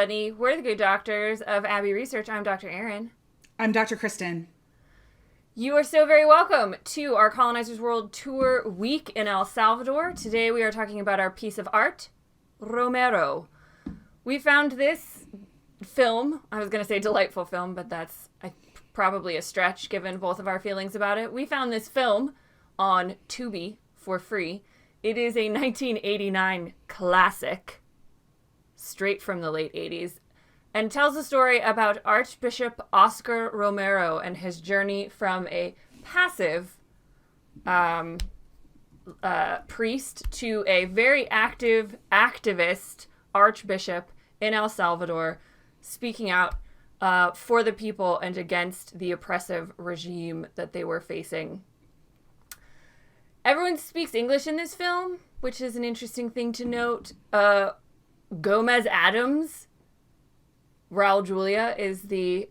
everybody. We're the Good Doctors of Abbey Research. I'm Dr. Erin. I'm Dr. Kristen. You are so very welcome to our Colonizers World Tour week in El Salvador. Today we are talking about our piece of art, Romero. We found this film, I was going to say delightful film, but that's probably a stretch given both of our feelings about it. We found this film on Tubi for free. It is a 1989 classic, straight from the late 80s, and tells a story about Archbishop Óscar Romero and his journey from a passive priest to a very active activist archbishop in El Salvador, speaking out for the people and against the oppressive regime that they were facing. Everyone speaks English in this film, which is an interesting thing to note. Gomez Adams, Raul Julia, is the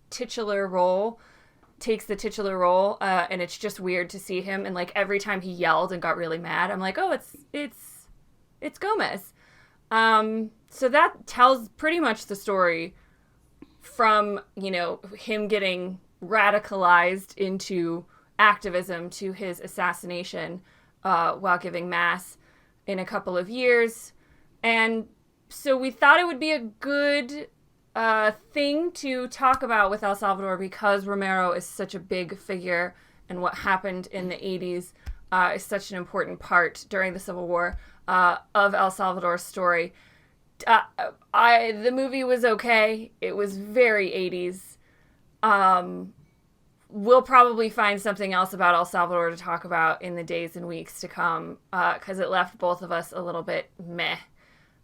titular role, takes the titular role, and it's just weird to see him. And like every time he yelled and got really mad, I'm like, oh, it's Gomez. So that tells pretty much the story from, him getting radicalized into activism to his assassination while giving mass in a couple of years. And so we thought it would be a good thing to talk about with El Salvador because Romero is such a big figure and what happened in the 80s is such an important part during the Civil War of El Salvador's story. The movie was okay. It was very 80s. We'll probably find something else about El Salvador to talk about in the days and weeks to come because it left both of us a little bit meh.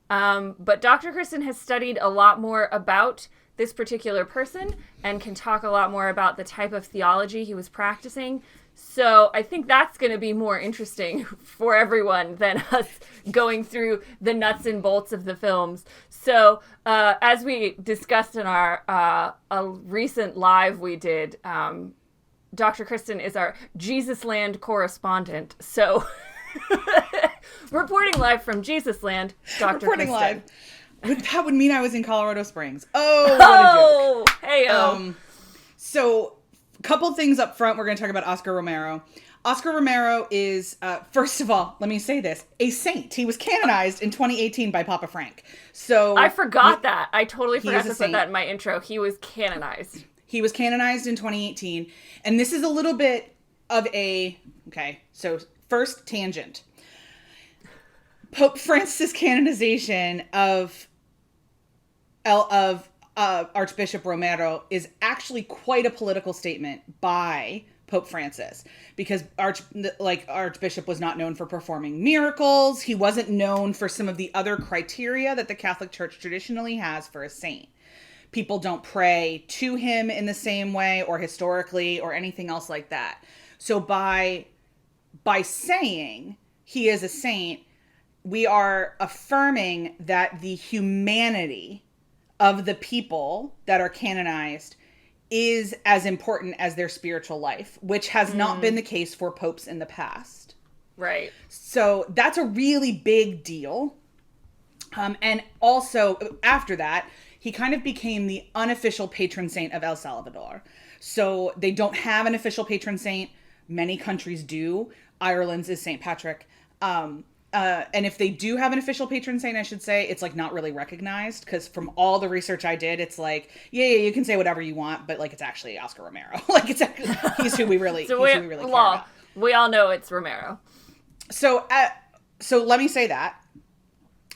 But Dr. Kristen has studied a lot more about this particular person and can talk a lot more about the type of theology he was practicing. So I think that's going to be more interesting for everyone than us going through the nuts and bolts of the films. So as we discussed in our a recent live we did, Dr. Kristen is our Jesus Land correspondent. So reporting live from Jesus Land, Dr. Reporting Kristen. Live. That would mean I was in Colorado Springs. Oh, what a joke. Hey-o. So a couple things up front. We're going to talk about Óscar Romero. Óscar Romero is, first of all, let me say this, a saint. He was canonized in 2018 by Papa Frank. So I forgot that. I totally forgot to put that in my intro. He was canonized. He was canonized in 2018. And this is a little bit of so first tangent. Pope Francis' canonization of Archbishop Romero is actually quite a political statement by Pope Francis because Archbishop was not known for performing miracles. He wasn't known for some of the other criteria that the Catholic Church traditionally has for a saint. People don't pray to him in the same way or historically or anything else like that. So by saying he is a saint, we are affirming that the humanity of the people that are canonized is as important as their spiritual life, which has not been the case for popes in the past. Right. So that's a really big deal. And also, after that, he kind of became the unofficial patron saint of El Salvador. So they don't have an official patron saint. Many countries do. Ireland's is St. Patrick. And if they do have an official patron saint, I should say, it's like not really recognized because from all the research I did, it's like, yeah, you can say whatever you want, but like it's actually Óscar Romero. Like it's he's who we really care about. We all know it's Romero. So let me say that.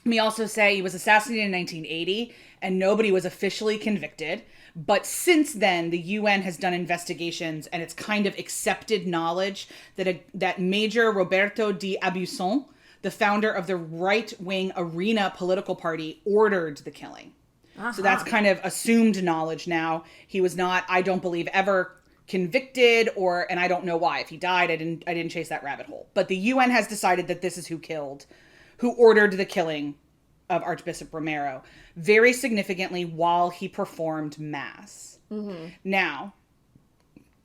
Let me also say he was assassinated in 1980 and nobody was officially convicted. But since then, the UN has done investigations and it's kind of accepted knowledge that Major Roberto de Abuson, the founder of the right-wing Arena political party, ordered the killing. Uh-huh. So that's kind of assumed knowledge now. He was not, I don't believe, ever convicted and I don't know why. If he died, I didn't chase that rabbit hole. But the UN has decided that this is who ordered the killing of Archbishop Romero, very significantly while he performed mass. Mm-hmm. Now,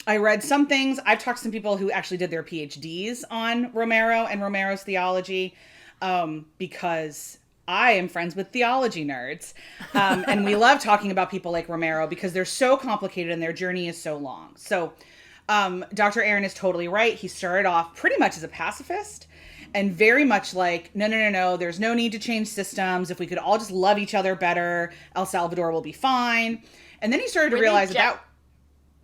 I read some things. I've talked to some people who actually did their PhDs on Romero and Romero's theology because I am friends with theology nerds. And we love talking about people like Romero because they're so complicated and their journey is so long. So Dr. Aaron is totally right. He started off pretty much as a pacifist and very much like, no, there's no need to change systems. If we could all just love each other better, El Salvador will be fine. And then he started to realize that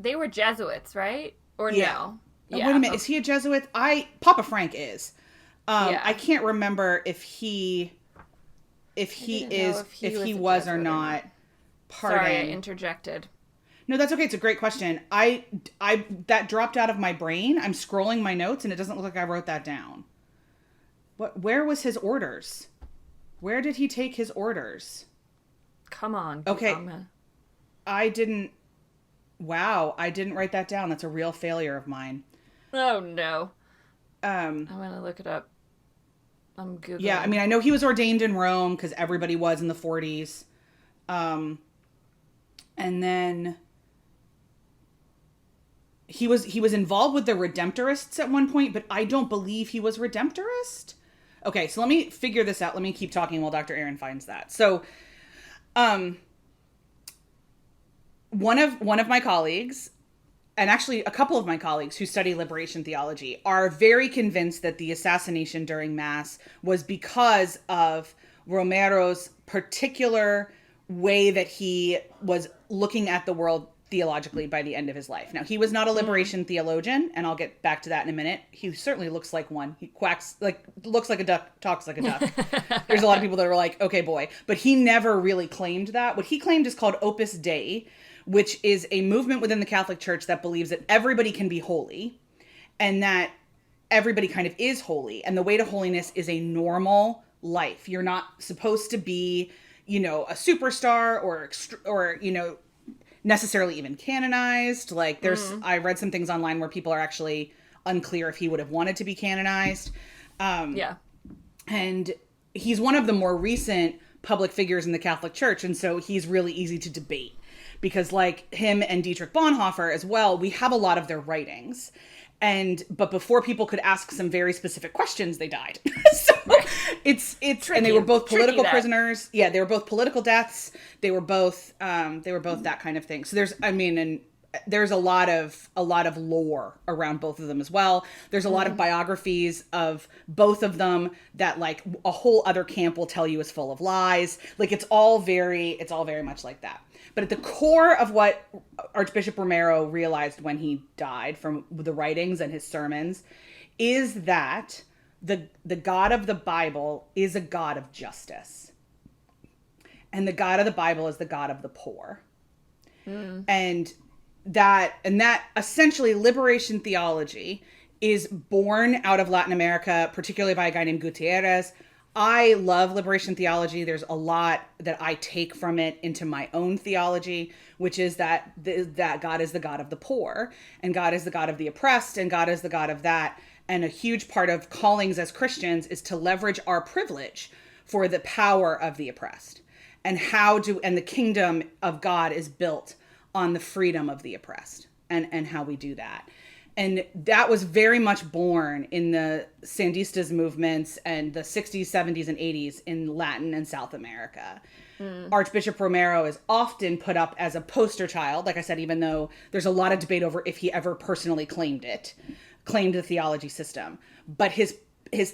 they were Jesuits, right? Or yeah. no? Yeah. Wait a minute. Is he a Jesuit? Papa Frank is. I can't remember if he was or not. Pardon. Sorry, I interjected. No, that's okay. It's a great question. I that dropped out of my brain. I'm scrolling my notes and it doesn't look like I wrote that down. Where was his orders? Where did he take his orders? Come on. Okay. I didn't write that down. That's a real failure of mine. Oh no. I'm gonna look it up. I'm Googling. Yeah, I mean, I know he was ordained in Rome because everybody was in the 40s. And then he was involved with the Redemptorists at one point, but I don't believe he was Redemptorist. Okay, so let me figure this out. Let me keep talking while Dr. Aaron finds that. So, one of my colleagues, and actually a couple of my colleagues who study liberation theology, are very convinced that the assassination during Mass was because of Romero's particular way that he was looking at the world theologically by the end of his life. Now, he was not a liberation theologian, and I'll get back to that in a minute. He certainly looks like one. He looks like a duck, talks like a duck. There's a lot of people that are like, okay, boy. But he never really claimed that. What he claimed is called Opus Dei, which is a movement within the Catholic Church that believes that everybody can be holy and that everybody kind of is holy. And the way to holiness is a normal life. You're not supposed to be, a superstar or necessarily even canonized. Like I read some things online where people are actually unclear if he would have wanted to be canonized. And he's one of the more recent public figures in the Catholic Church. And so he's really easy to debate because like him and Dietrich Bonhoeffer as well, we have a lot of their writings. But before people could ask some very specific questions, they died. So it's tricky. And they were both political prisoners. Yeah, they were both political deaths. They were both that kind of thing. So there's a lot of lore around both of them as well. There's a lot of biographies of both of them that like a whole other camp will tell you is full of lies. Like it's all very much like that. But at the core of what Archbishop Romero realized when he died from the writings and his sermons is that the God of the Bible is a God of justice. And the God of the Bible is the God of the poor. And that essentially liberation theology is born out of Latin America, particularly by a guy named Gutierrez. I love liberation theology. There's a lot that I take from it into my own theology, which is that God is the God of the poor, and God is the God of the oppressed, and God is the God of that. And a huge part of callings as Christians is to leverage our privilege for the power of the oppressed, and the kingdom of God is built on the freedom of the oppressed, and how we do that. And that was very much born in the Sandistas movements and the 60s, 70s, and 80s in Latin and South America. Archbishop Romero is often put up as a poster child, like I said, even though there's a lot of debate over if he ever personally claimed the theology system. But his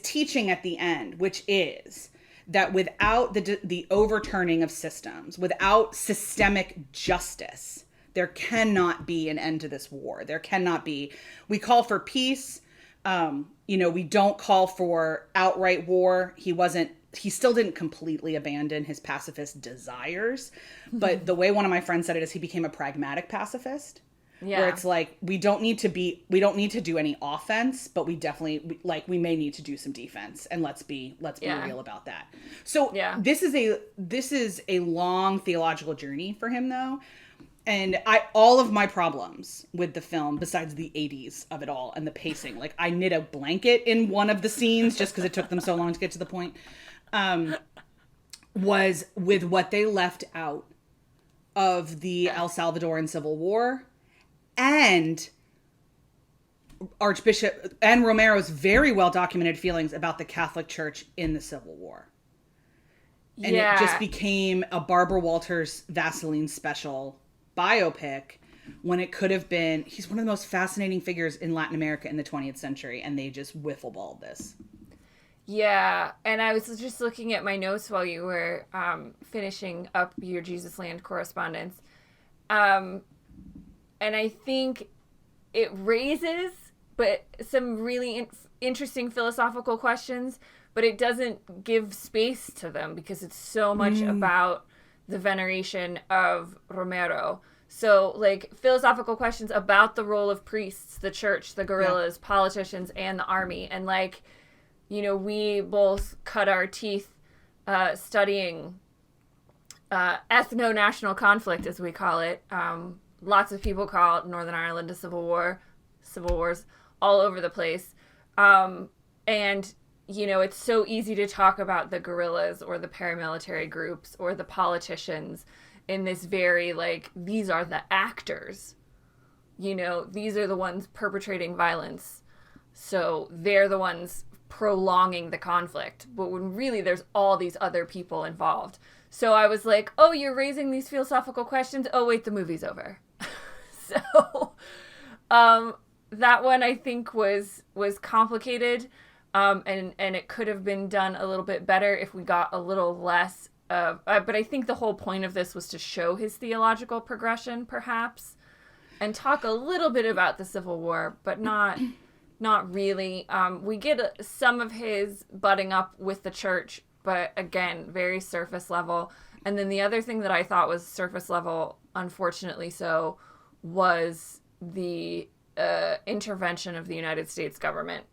teaching at the end, which is that without the overturning of systems, without systemic justice, there cannot be an end to this war. There cannot be. We call for peace. We don't call for outright war. He still didn't completely abandon his pacifist desires. But the way one of my friends said it is he became a pragmatic pacifist. Yeah. Where it's like, we don't need to do any offense, but we definitely, we may need to do some defense, and let's be real about that. So this is a long theological journey for him though. And all of my problems with the film, besides the 80s of it all and the pacing, like I knit a blanket in one of the scenes just because it took them so long to get to the point, was with what they left out of the El Salvadoran Civil War and Archbishop and Romero's very well documented feelings about the Catholic Church in the Civil War. And it just became a Barbara Walters Vaseline special biopic when it could have been, he's one of the most fascinating figures in Latin America in the 20th century, and they just wiffle balled this. Yeah, and I was just looking at my notes while you were finishing up your Jesus Land correspondence. And I think it raises some really interesting philosophical questions, but it doesn't give space to them because it's so much about the veneration of Romero. So, like, philosophical questions about the role of priests, the church, the guerrillas, politicians, and the army. And, like, you know, we both cut our teeth studying ethno-national conflict, as we call it. Lots of people call it Northern Ireland a civil war, civil wars all over the place. And, you know, it's so easy to talk about the guerrillas or the paramilitary groups or the politicians in this very, like, these are the actors. You know, these are the ones perpetrating violence. So they're the ones prolonging the conflict. But when really there's all these other people involved. So I was like, oh, you're raising these philosophical questions? Oh, wait, the movie's over. So that one I think was complicated. And it could have been done a little bit better if we got a little less of, but I think the whole point of this was to show his theological progression, perhaps, and talk a little bit about the Civil War, but not really. We get some of his butting up with the church, but again, very surface level. And then the other thing that I thought was surface level, unfortunately so, was the intervention of the United States government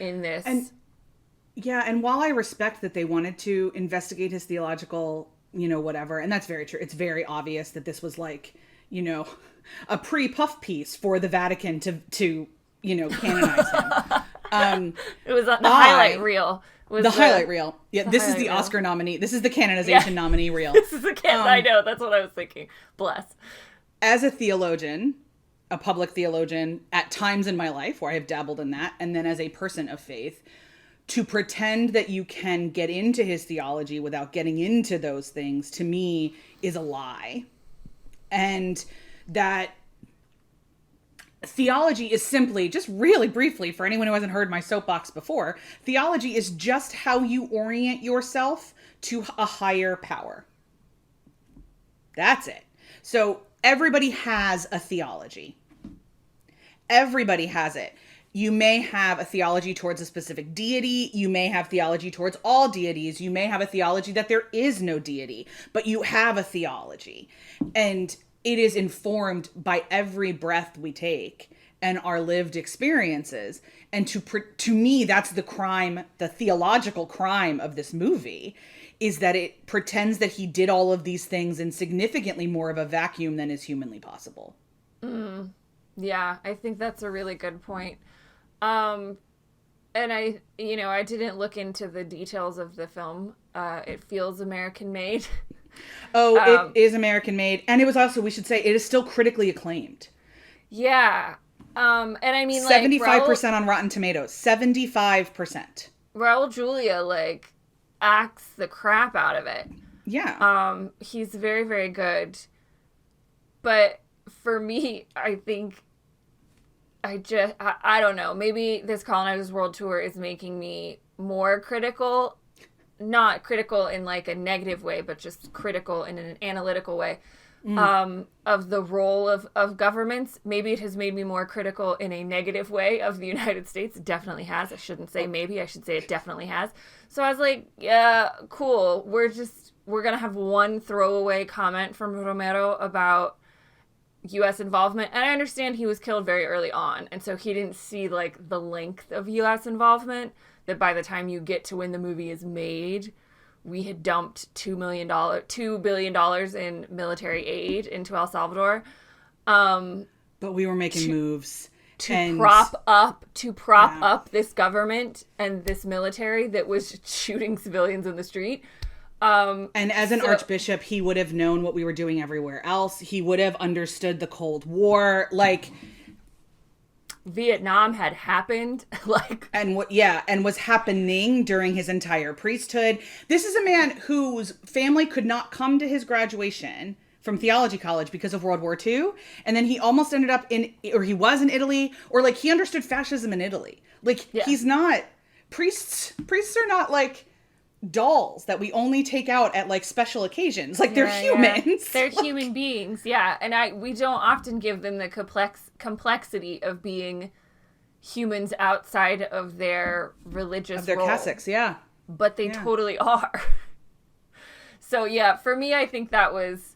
in this. And while I respect that they wanted to investigate his theological, you know, whatever, and that's very true. It's very obvious that this was like, you know, a pre-puff piece for the Vatican to you know, canonize him. It was the highlight reel. Highlight reel. Yeah, this is the Oscar nominee. This is the canonization nominee reel. This is the I know, that's what I was thinking. Bless. As a theologian, a public theologian, at times in my life where I have dabbled in that, and then as a person of faith, to pretend that you can get into his theology without getting into those things, to me, is a lie. And that theology is simply, just really briefly, for anyone who hasn't heard my soapbox before, theology is just how you orient yourself to a higher power. That's it. So everybody has a theology. Everybody has it. You may have a theology towards a specific deity. You may have theology towards all deities. You may have a theology that there is no deity, but you have a theology. And it is informed by every breath we take and our lived experiences. And to me, that's the crime, the theological crime of this movie, is that it pretends that he did all of these things in significantly more of a vacuum than is humanly possible. Yeah, I think that's a really good point. And I didn't look into the details of the film. It feels American made. Oh, it is American made. And it was also, we should say, it is still critically acclaimed. Yeah. And I mean, 75% on Rotten Tomatoes. 75%. Raul Julia, acts the crap out of it. Yeah. He's very, very good. But for me, I think I don't know. Maybe this Colonizers World Tour is making me more critical. Not critical in a negative way, but just critical in an analytical way of the role of governments. Maybe it has made me more critical in a negative way of the United States. It definitely has. I shouldn't say maybe. I should say it definitely has. So I was like, yeah, cool. We're going to have one throwaway comment from Romero about U.S. involvement. And I understand he was killed very early on. And so he didn't see the length of U.S. involvement, that by the time you get to when the movie is made, we had dumped $2 billion in military aid into El Salvador. But we were making moves to prop up this government and this military that was shooting civilians in the street. And as an archbishop, he would have known what we were doing everywhere else. He would have understood the Cold War. Vietnam had happened. Like, and was happening during his entire priesthood. This is a man whose family could not come to his graduation from theology college because of World War II. And then he almost ended up he was in Italy, or like he understood fascism in Italy. Like he's not, priests are not like dolls that we only take out at like special occasions. Like they're humans. Yeah. They're human beings. Yeah. And we don't often give them the complexity of being humans outside of their religious of their role. cassocks. Yeah. But they totally are. So yeah, for me, I think that was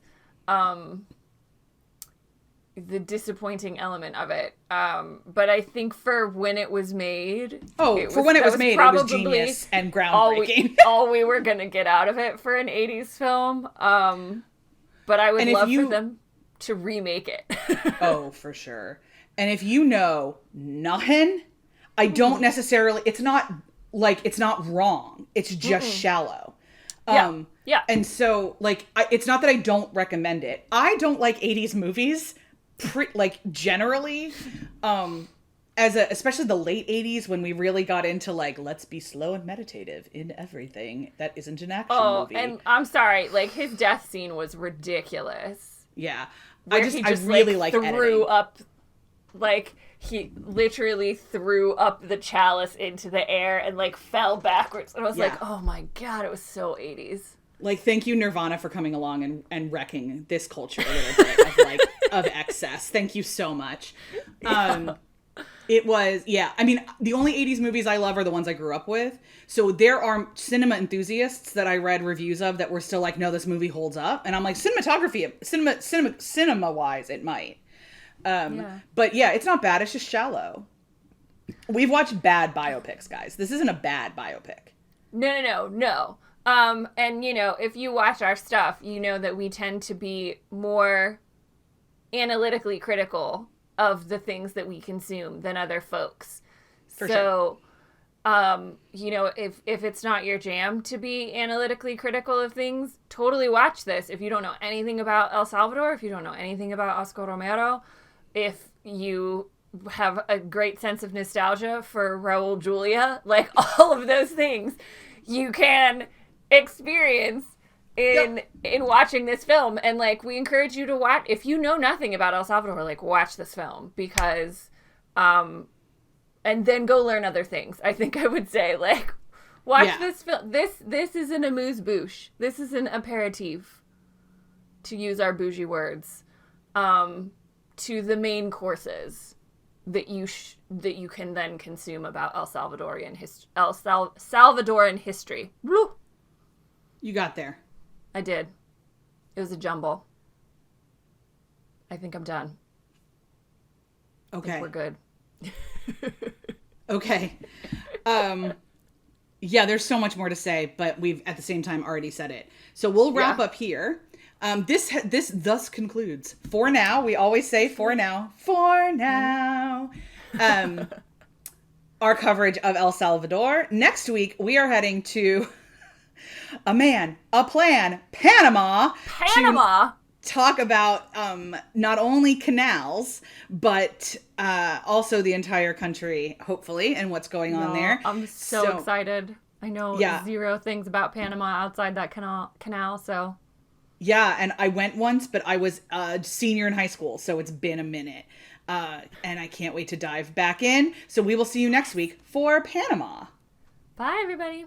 the disappointing element of it. But I think for when it was made... it was genius and groundbreaking. All we were going to get out of it for an 80s film. But I would love for them to remake it. Oh, for sure. And if you know nothing, I don't necessarily... It's not wrong. It's just shallow. Yeah. And so, like, it's not that I don't recommend it. I don't like 80s movies, generally, especially the late 80s when we really got into, like, let's be slow and meditative in everything that isn't an action movie. And I'm sorry, like, his death scene was ridiculous. Yeah. I really like threw editing. Up, like... He literally threw up the chalice into the air and, like, fell backwards. And I was like, oh, my God, it was so 80s. Like, thank you, Nirvana, for coming along and wrecking this culture a little bit of, like, of excess. Thank you so much. It was, I mean, the only 80s movies I love are the ones I grew up with. So there are cinema enthusiasts that I read reviews of that were still like, no, this movie holds up. And I'm like, cinema-wise, it might. But yeah, it's not bad. It's just shallow. We've watched bad biopics, guys. This isn't a bad biopic. No. And you know, if you watch our stuff, you know that we tend to be more analytically critical of the things that we consume than other folks. For sure. You know, if it's not your jam to be analytically critical of things, totally watch this. If you don't know anything about El Salvador, if you don't know anything about Óscar Romero, if you have a great sense of nostalgia for Raul Julia, like all of those things you can experience in watching this film. And like, we encourage you to watch, if you know nothing about El Salvador, like watch this film because, and then go learn other things. I think I would say, like, watch this film. This is an amuse-bouche. This is an aperitif, to use our bougie words, to the main courses that you can then consume about Salvadoran history. Woo! You got there. I did. It was a jumble. I think I'm done. Okay. I think we're good. Okay. There's so much more to say, but we've at the same time already said it. So we'll wrap up here. This thus concludes. For now, we always say for now. Our coverage of El Salvador. Next week, we are heading to a man, a plan, Panama. To talk about not only canals, but also the entire country, hopefully, and what's going on there. I'm so excited. I know zero things about Panama outside that canal, so... Yeah, and I went once, but I was a senior in high school, so it's been a minute. And I can't wait to dive back in. So we will see you next week for Panama. Bye, everybody.